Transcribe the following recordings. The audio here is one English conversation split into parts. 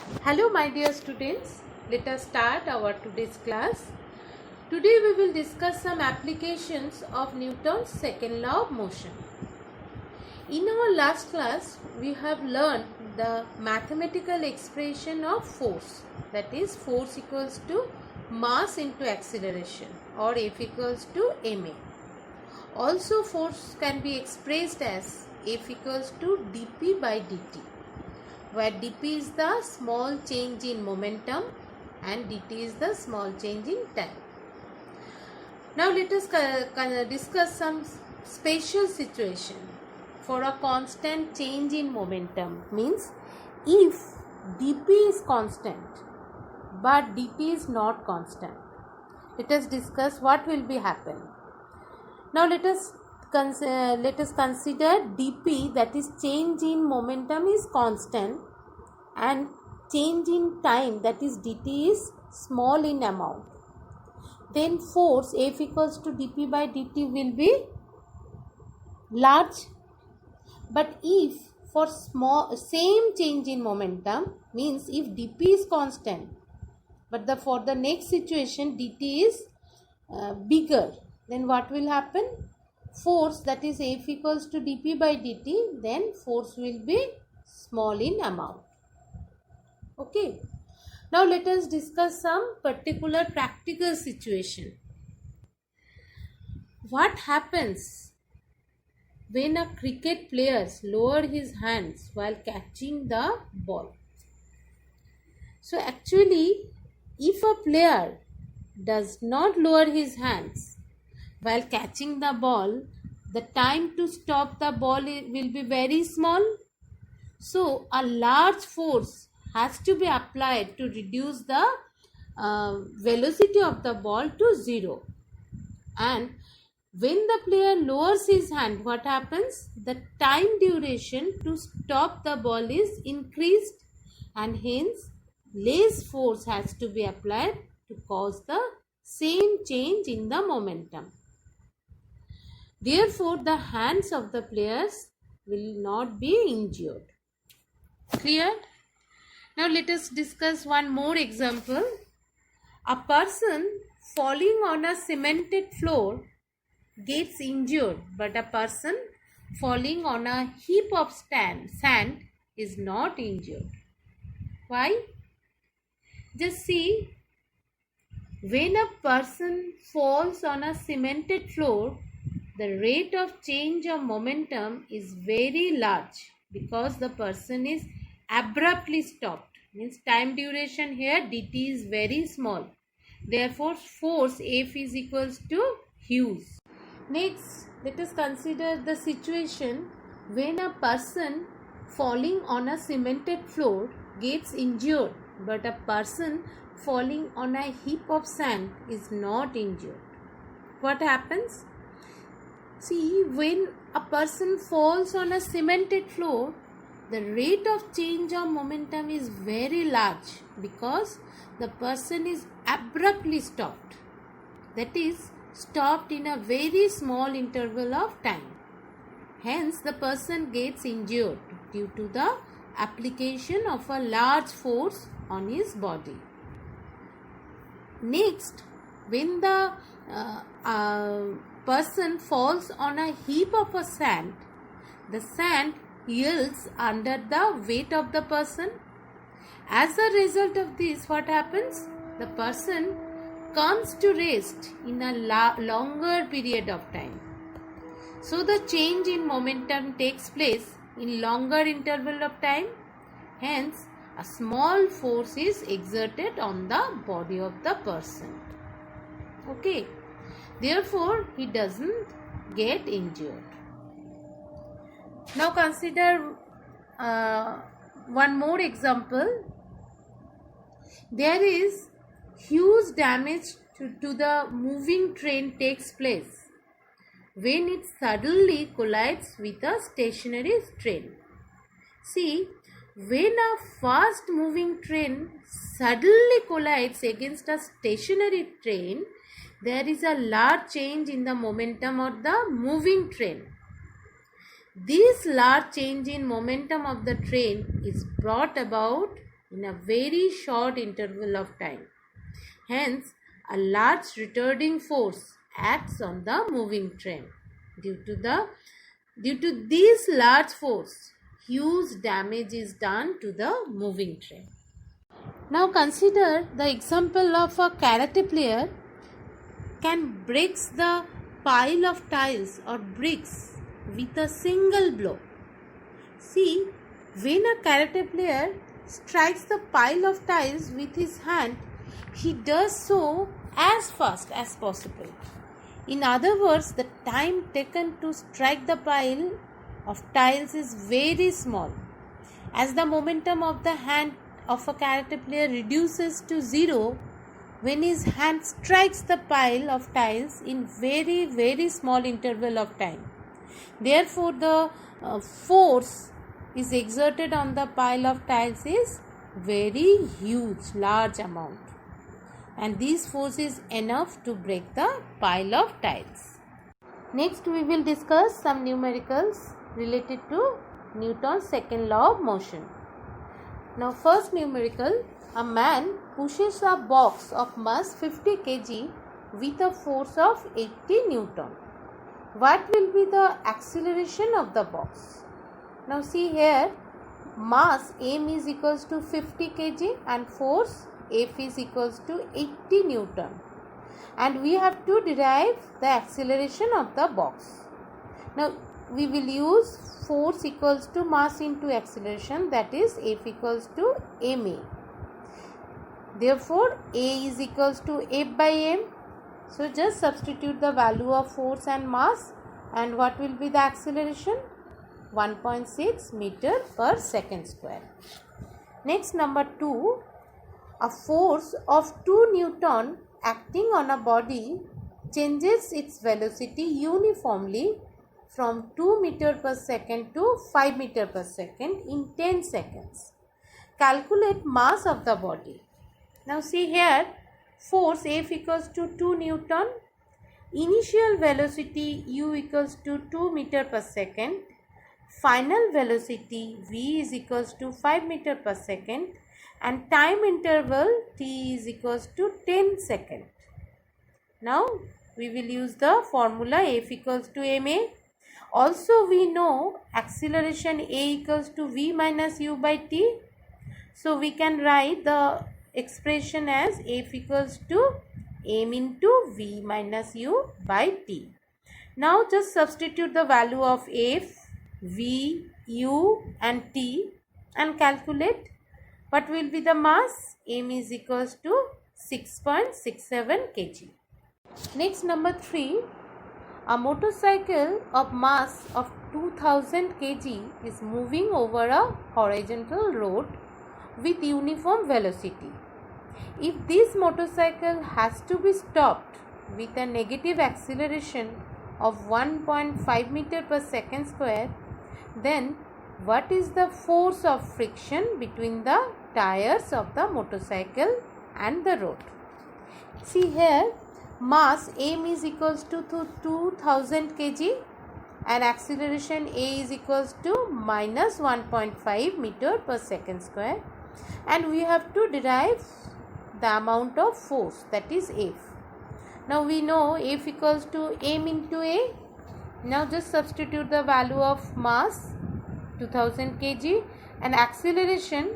Hello my dear students, let us start our today's class. Today we will discuss some applications of Newton's second law of motion. In our last class we have learned the mathematical expression of force, that is force equals to mass into acceleration or F equals to ma. Also force can be expressed as F equals to dp by dt, where dp is the small change in momentum and dt is the small change in time. Now let us discuss some special situation for a constant change in momentum. Means if dp is constant but dt is not constant, let us discuss what will be happen. Now let us consider dp, that is change in momentum, is constant and change in time, that is dt, is small in amount. Then force F equals to dp by dt will be large. But if for same change in momentum, means if dp is constant but for the next situation dt is bigger, then what will happen? Force, that is F equals to dp by dt, then force will be small in amount. Okay. Now let us discuss some particular practical situation. What happens when a cricket player lowers his hands while catching the ball? So actually, if a player does not lower his hands while catching the ball, the time to stop the ball will be very small. So a large force has to be applied to reduce the velocity of the ball to 0. And when the player lowers his hand, what happens? The time duration to stop the ball is increased and hence less force has to be applied to cause the same change in the momentum. Therefore, the hands of the players will not be injured. Clear? Now let us discuss one more example. A person falling on a cemented floor gets injured, but a person falling on a heap of sand is not injured. Why? Just see, when a person falls on a cemented floor, the rate of change of momentum is very large because the person is abruptly stopped. Means time duration here dt is very small. Therefore force F is equals to huge. Next, let us consider the situation when a person falling on a cemented floor gets injured, but a person falling on a heap of sand is not injured. What happens? See, when a person falls on a cemented floor, the rate of change of momentum is very large because the person is abruptly stopped. That is, stopped in a very small interval of time. Hence, the person gets injured due to the application of a large force on his body. Next, when the person falls on a heap of a sand, the sand yields under the weight of the person. As a result of this, what happens? The person comes to rest in a longer period of time. So the change in momentum takes place in longer interval of time. Hence, a small force is exerted on the body of the person. Okay. Therefore, he doesn't get injured. Now consider one more example. There is huge damage to the moving train takes place when it suddenly collides with a stationary train. See, when a fast moving train suddenly collides against a stationary train, there is a large change in the momentum of the moving train. This large change in momentum of the train is brought about in a very short interval of time. Hence, a large retarding force acts on the moving train. Due to this large force, huge damage is done to the moving train. Now consider the example of a karate player can breaks the pile of tiles or bricks with a single blow. See, when a karate player strikes the pile of tiles with his hand, he does so as fast as possible. In other words, the time taken to strike the pile of tiles is very small. As the momentum of the hand of a karate player reduces to zero when his hand strikes the pile of tiles in very small interval of time. Therefore, the force is exerted on the pile of tiles is very huge, large amount. And this force is enough to break the pile of tiles. Next, we will discuss some numericals related to Newton's second law of motion. Now, first numerical, a man pushes a box of mass 50 kg with a force of 80 Newton. What will be the acceleration of the box? Now, see here, mass m is equals to 50 kg and force F is equals to 80 Newton, and we have to derive the acceleration of the box. Now we will use force equals to mass into acceleration, that is F equals to ma. Therefore A is equals to F by m. So just substitute the value of force and mass, and what will be the acceleration? 1.6 meter per second square. Next, number 2. A force of 2 Newton acting on a body changes its velocity uniformly from 2 meter per second to 5 meter per second in 10 seconds. Calculate mass of the body. Now see here, force F equals to 2 Newton, initial velocity U equals to 2 meter per second, final velocity V is equals to 5 meter per second, and time interval T is equals to 10 seconds. Now we will use the formula F equals to ma. Also we know acceleration A equals to V minus U by T. So we can write the expression as F equals to m into V minus U by T. Now just substitute the value of F, V, U and T and calculate. What will be the mass? M is equals to 6.67 kg. Next, number 3. A motorcycle of mass of 2000 kg is moving over a horizontal road with uniform velocity. If this motorcycle has to be stopped with a negative acceleration of 1.5 meter per second square, then what is the force of friction between the tires of the motorcycle and the road? See here, mass m is equals to 2000 kg and acceleration a is equals to minus 1.5 meter per second square, and we have to derive the amount of force, that is F. Now we know F equals to m into a. Now just substitute the value of mass 2000 kg and acceleration,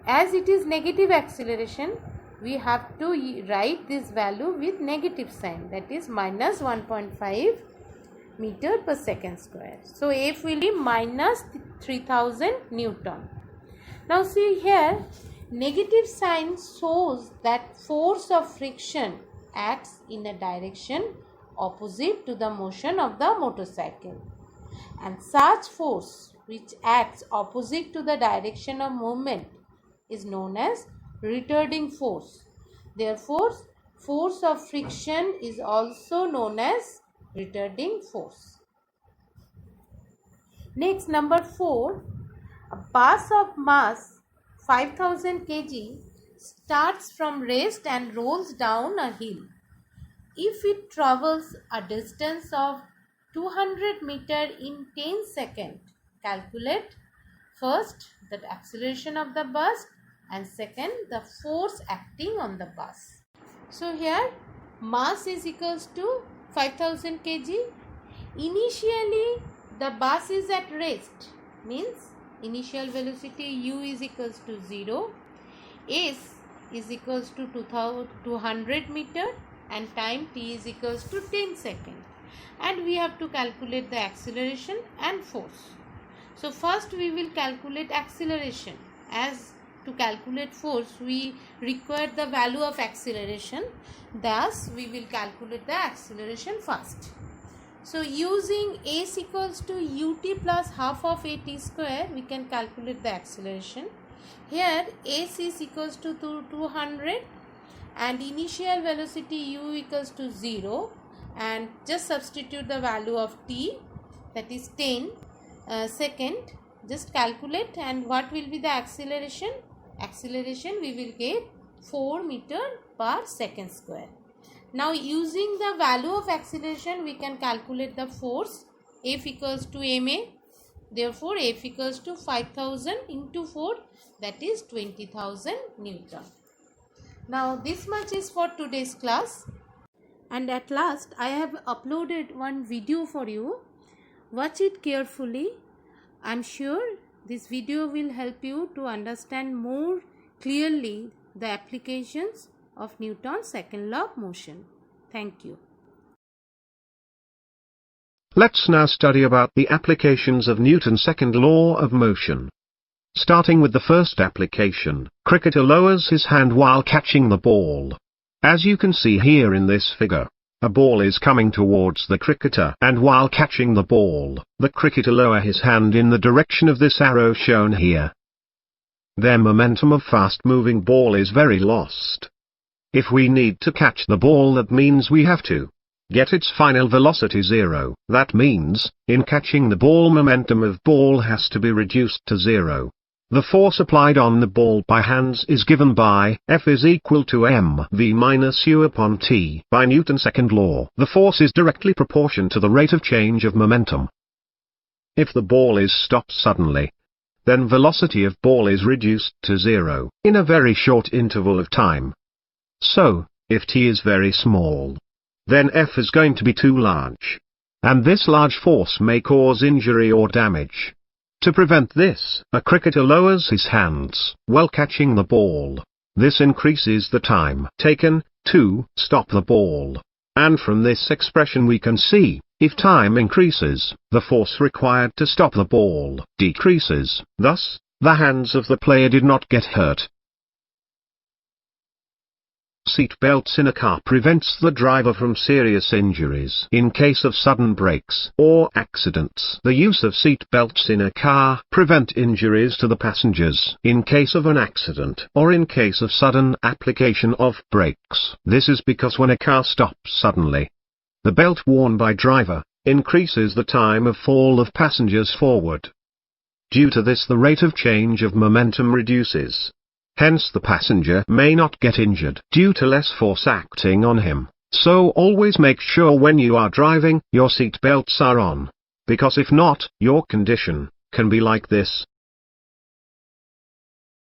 as it is negative acceleration, we have to write this value with negative sign, that is minus 1.5 meter per second square. So F will be minus 3000 Newton. Now see here, negative sign shows that force of friction acts in a direction opposite to the motion of the motorcycle, and such force which acts opposite to the direction of movement is known as retarding force. Therefore, force of friction is also known as retarding force. Next, number 4. A bus of mass 5000 kg starts from rest and rolls down a hill. If it travels a distance of 200 meter in 10 seconds, calculate first the acceleration of the bus and second the force acting on the bus. So here mass is equals to 5000 kg. Initially the bus is at rest, means initial velocity u is equals to 0, s is equals to 200 meter and time t is equals to 10 seconds, and we have to calculate the acceleration and force. So first we will calculate acceleration. As to calculate force we require the value of acceleration, thus we will calculate the acceleration first. So using s equals to ut plus half of at square, we can calculate the acceleration. Here s is equals to 200 and initial velocity u equals to 0, and just substitute the value of t, that is 10 second. Just calculate, and what will be the acceleration? Acceleration we will get 4 meter per second square. Now using the value of acceleration we can calculate the force. F equals to ma, therefore F equals to 5000 into 4, that is 20,000 Newton. Now this much is for today's class, and at last I have uploaded one video for you. Watch it carefully. I am sure this video will help you to understand more clearly the applications of Newton's second law of motion. Thank you. Let's now study about the applications of Newton's second law of motion. Starting with the first application, cricketer lowers his hand while catching the ball. As you can see here in this figure, a ball is coming towards the cricketer, and while catching the ball, the cricketer lower his hand in the direction of this arrow shown here. Their momentum of fast-moving ball is very lost. If we need to catch the ball, that means we have to get its final velocity 0. That means, in catching the ball, momentum of ball has to be reduced to 0. The force applied on the ball by hands is given by F is equal to mv minus u upon t. By Newton's second law, the force is directly proportional to the rate of change of momentum. If the ball is stopped suddenly, then velocity of ball is reduced to 0 in a very short interval of time. So, if t is very small, then F is going to be too large, and this large force may cause injury or damage. To prevent this, a cricketer lowers his hands while catching the ball. This increases the time taken to stop the ball. And from this expression we can see, if time increases, the force required to stop the ball decreases. Thus, the hands of the player did not get hurt. Seat belts in a car prevents the driver from serious injuries in case of sudden brakes or accidents. The use of seat belts in a car prevent injuries to the passengers in case of an accident or in case of sudden application of brakes. This is because when a car stops suddenly, the belt worn by driver increases the time of fall of passengers forward. Due to this, the rate of change of momentum reduces. Hence the passenger may not get injured due to less force acting on him. So always make sure when you are driving, your seat belts are on. Because if not, your condition can be like this.